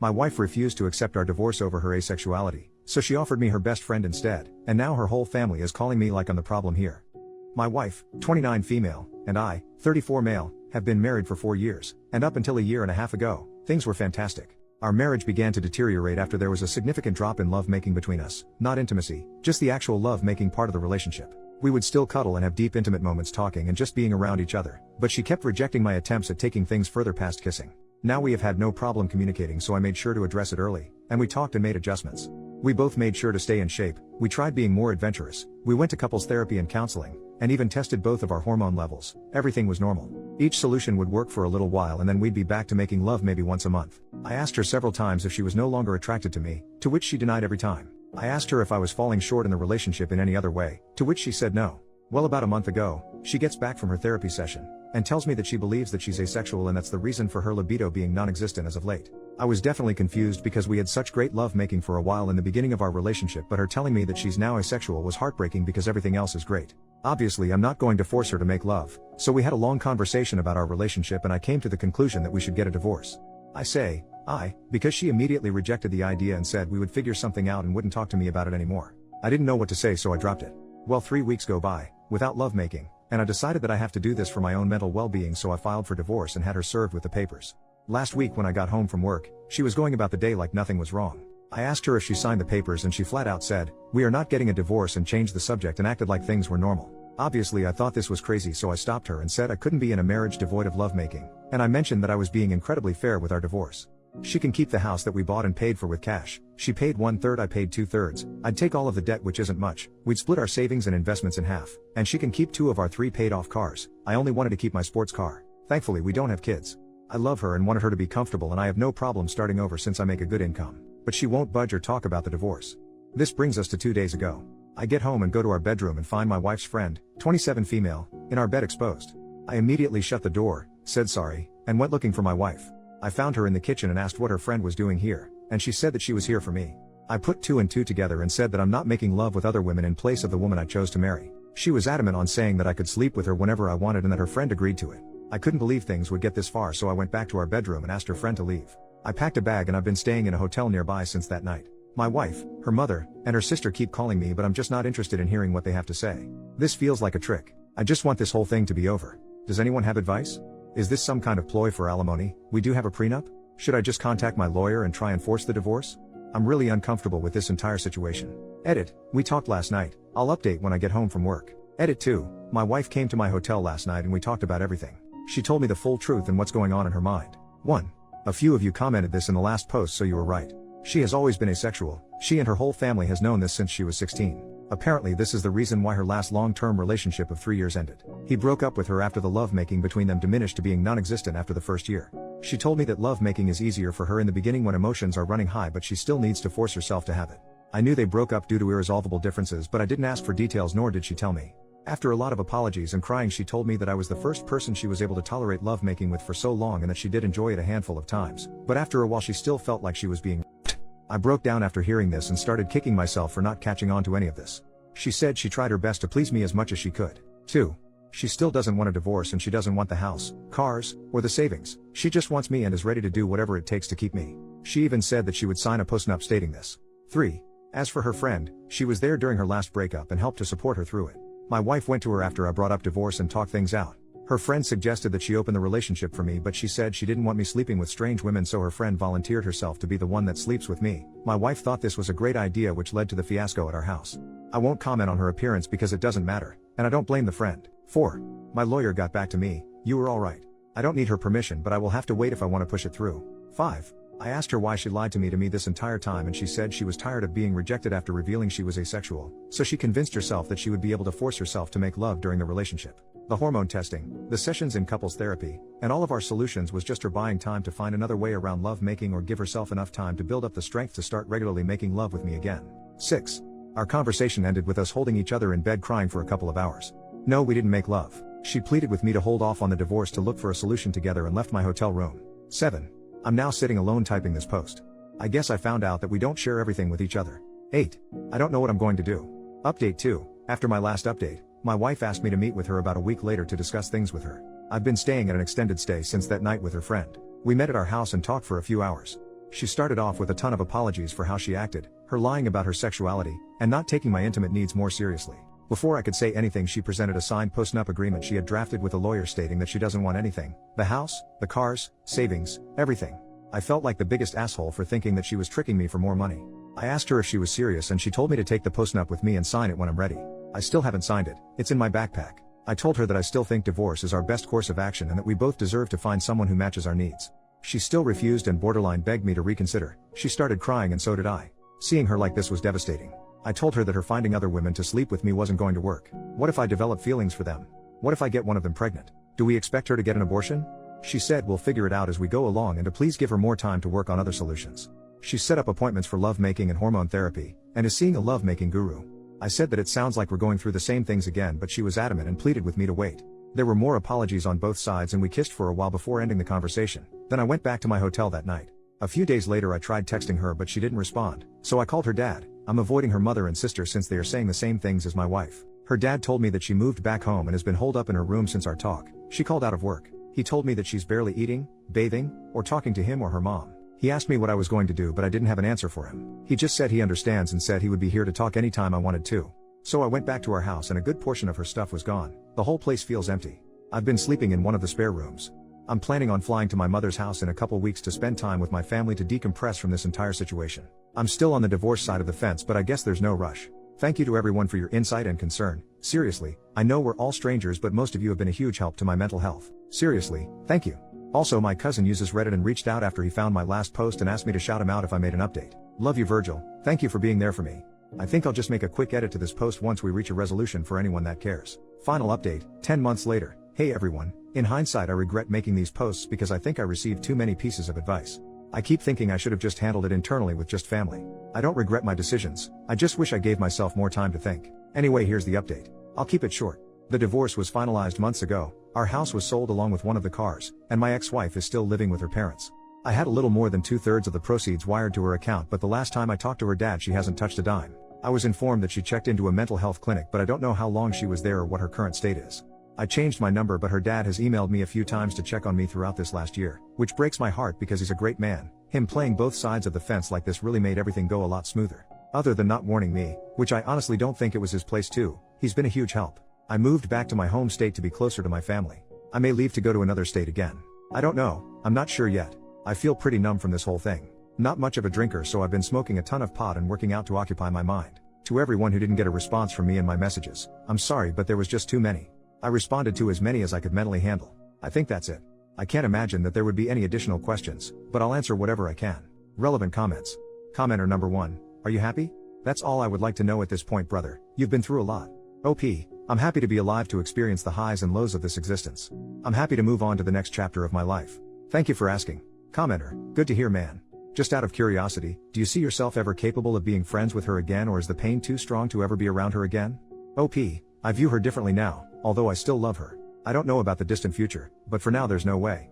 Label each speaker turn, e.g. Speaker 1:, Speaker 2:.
Speaker 1: My wife refused to accept our divorce over her asexuality, so she offered me her best friend instead, and now her whole family is calling me like I'm the problem here. My wife, 29 female, and I, 34 male, have been married for 4 years, and up until a year and a half ago, things were fantastic. Our marriage began to deteriorate after there was a significant drop in love-making between us, not intimacy, just the actual love-making part of the relationship. We would still cuddle and have deep intimate moments talking and just being around each other, but she kept rejecting my attempts at taking things further past kissing. Now we have had no problem communicating, so I made sure to address it early, and we talked and made adjustments. We both made sure to stay in shape, we tried being more adventurous, we went to couples therapy and counseling, and even tested both of our hormone levels. Everything was normal. Each solution would work for a little while and then we'd be back to making love maybe once a month. I asked her several times if she was no longer attracted to me, to which she denied every time. I asked her if I was falling short in the relationship in any other way, to which she said no. Well, about a month ago, she gets back from her therapy session, and tells me that she believes that she's asexual and that's the reason for her libido being non-existent as of late. I was definitely confused because we had such great love making for a while in the beginning of our relationship, but her telling me that she's now asexual was heartbreaking because everything else is great. Obviously I'm not going to force her to make love, so we had a long conversation about our relationship and I came to the conclusion that we should get a divorce. Because she immediately rejected the idea and said we would figure something out and wouldn't talk to me about it anymore. I didn't know what to say, so I dropped it. Well, 3 weeks go by, without lovemaking, and I decided that I have to do this for my own mental well-being, so I filed for divorce and had her served with the papers. Last week when I got home from work, she was going about the day like nothing was wrong. I asked her if she signed the papers and she flat out said, "We are not getting a divorce," and changed the subject and acted like things were normal. Obviously I thought this was crazy, so I stopped her and said I couldn't be in a marriage devoid of lovemaking, and I mentioned that I was being incredibly fair with our divorce. She can keep the house that we bought and paid for with cash. She paid 1/3, I paid 2/3. I'd take all of the debt, which isn't much. We'd split our savings and investments in half, and she can keep 2 of our 3 paid off cars. I only wanted to keep my sports car. Thankfully we don't have kids. I love her and wanted her to be comfortable, and I have no problem starting over since I make a good income. But she won't budge or talk about the divorce. This brings us to 2 days ago. I get home and go to our bedroom and find my wife's friend, 27 female, in our bed exposed. I immediately shut the door, said sorry, and went looking for my wife. I found her in the kitchen and asked what her friend was doing here, and she said that she was here for me. I put 2 and 2 together and said that I'm not making love with other women in place of the woman I chose to marry. She was adamant on saying that I could sleep with her whenever I wanted and that her friend agreed to it. I couldn't believe things would get this far, so I went back to our bedroom and asked her friend to leave. I packed a bag and I've been staying in a hotel nearby since that night. My wife, her mother, and her sister keep calling me, but I'm just not interested in hearing what they have to say. This feels like a trick. I just want this whole thing to be over. Does anyone have advice? Is this some kind of ploy for alimony? We do have a prenup? Should I just contact my lawyer and try and force the divorce? I'm really uncomfortable with this entire situation. Edit, we talked last night. I'll update when I get home from work. Edit 2, my wife came to my hotel last night and we talked about everything. She told me the full truth and what's going on in her mind. 1. A few of you commented this in the last post, so you were right. She has always been asexual. She and her whole family has known this since she was 16. Apparently this is the reason why her last long-term relationship of 3 years ended. He broke up with her after the lovemaking between them diminished to being non-existent after the first year. She told me that lovemaking is easier for her in the beginning when emotions are running high, but she still needs to force herself to have it. I knew they broke up due to irresolvable differences, but I didn't ask for details, nor did she tell me. After a lot of apologies and crying, she told me that I was the first person she was able to tolerate lovemaking with for so long, and that she did enjoy it a handful of times, but after a while she still felt like she was being raped. I broke down after hearing this and started kicking myself for not catching on to any of this. She said she tried her best to please me as much as she could. 2. She still doesn't want a divorce, and she doesn't want the house, cars, or the savings. She just wants me and is ready to do whatever it takes to keep me. She even said that she would sign a postnup stating this. 3. As for her friend, she was there during her last breakup and helped to support her through it. My wife went to her after I brought up divorce and talked things out. Her friend suggested that she open the relationship for me, but she said she didn't want me sleeping with strange women, so her friend volunteered herself to be the one that sleeps with me. My wife thought this was a great idea, which led to the fiasco at our house. I won't comment on her appearance because it doesn't matter, and I don't blame the friend. 4. My lawyer got back to me. You were alright. I don't need her permission, but I will have to wait if I want to push it through. 5. I asked her why she lied to me this entire time, and she said she was tired of being rejected after revealing she was asexual, so she convinced herself that she would be able to force herself to make love during the relationship. The hormone testing, the sessions in couples therapy, and all of our solutions was just her buying time to find another way around love making, or give herself enough time to build up the strength to start regularly making love with me again. 6. Our conversation ended with us holding each other in bed crying for a couple of hours. No, we didn't make love. She pleaded with me to hold off on the divorce to look for a solution together and left my hotel room. 7. I'm now sitting alone typing this post. I guess I found out that we don't share everything with each other. 8. I don't know what I'm going to do. Update 2. After my last update, my wife asked me to meet with her about a week later to discuss things with her. I've been staying at an extended stay since that night with her friend. We met at our house and talked for a few hours. She started off with a ton of apologies for how she acted, her lying about her sexuality, and not taking my intimate needs more seriously. Before I could say anything, she presented a signed post-nup agreement she had drafted with a lawyer stating that she doesn't want anything: the house, the cars, savings, everything. I felt like the biggest asshole for thinking that she was tricking me for more money. I asked her if she was serious and she told me to take the post-nup with me and sign it when I'm ready. I still haven't signed it, it's in my backpack. I told her that I still think divorce is our best course of action and that we both deserve to find someone who matches our needs. She still refused and borderline begged me to reconsider. She started crying and so did I. Seeing her like this was devastating. I told her that her finding other women to sleep with me wasn't going to work. What if I develop feelings for them? What if I get one of them pregnant? Do we expect her to get an abortion? She said we'll figure it out as we go along and to please give her more time to work on other solutions. She's set up appointments for lovemaking and hormone therapy, and is seeing a lovemaking guru. I said that it sounds like we're going through the same things again, but she was adamant and pleaded with me to wait. There were more apologies on both sides and we kissed for a while before ending the conversation. Then I went back to my hotel that night. A few days later I tried texting her but she didn't respond, so I called her dad. I'm avoiding her mother and sister since they are saying the same things as my wife. Her dad told me that she moved back home and has been holed up in her room since our talk. She called out of work. He told me that she's barely eating, bathing, or talking to him or her mom. He asked me what I was going to do but I didn't have an answer for him. He just said he understands and said he would be here to talk anytime I wanted to. So I went back to our house and a good portion of her stuff was gone. The whole place feels empty. I've been sleeping in one of the spare rooms. I'm planning on flying to my mother's house in a couple weeks to spend time with my family to decompress from this entire situation. I'm still on the divorce side of the fence, but I guess there's no rush. Thank you to everyone for your insight and concern. Seriously, I know we're all strangers, but most of you have been a huge help to my mental health. Seriously, thank you. Also, my cousin uses Reddit and reached out after he found my last post and asked me to shout him out if I made an update. Love you, Virgil. Thank you for being there for me. I think I'll just make a quick edit to this post once we reach a resolution for anyone that cares. Final update, 10 months later. Hey everyone, in hindsight I regret making these posts because I think I received too many pieces of advice. I keep thinking I should have just handled it internally with just family. I don't regret my decisions, I just wish I gave myself more time to think. Anyway, here's the update. I'll keep it short. The divorce was finalized months ago, our house was sold along with one of the cars, and my ex-wife is still living with her parents. I had a little more than 2/3 of the proceeds wired to her account, but the last time I talked to her dad she hasn't touched a dime. I was informed that she checked into a mental health clinic, but I don't know how long she was there or what her current state is. I changed my number, but her dad has emailed me a few times to check on me throughout this last year, which breaks my heart because he's a great man. Him playing both sides of the fence like this really made everything go a lot smoother. Other than not warning me, which I honestly don't think it was his place to, he's been a huge help. I moved back to my home state to be closer to my family. I may leave to go to another state again. I don't know, I'm not sure yet. I feel pretty numb from this whole thing. Not much of a drinker, so I've been smoking a ton of pot and working out to occupy my mind. To everyone who didn't get a response from me in my messages, I'm sorry, but there was just too many. I responded to as many as I could mentally handle. I think that's it. I can't imagine that there would be any additional questions, but I'll answer whatever I can. Relevant comments. Commenter number 1. Are you happy? That's all I would like to know at this point, brother. You've been through a lot. OP. I'm happy to be alive to experience the highs and lows of this existence. I'm happy to move on to the next chapter of my life. Thank you for asking. Commenter. Good to hear, man. Just out of curiosity, do you see yourself ever capable of being friends with her again, or is the pain too strong to ever be around her again? OP. I view her differently now, although I still love her. I don't know about the distant future, but for now there's no way.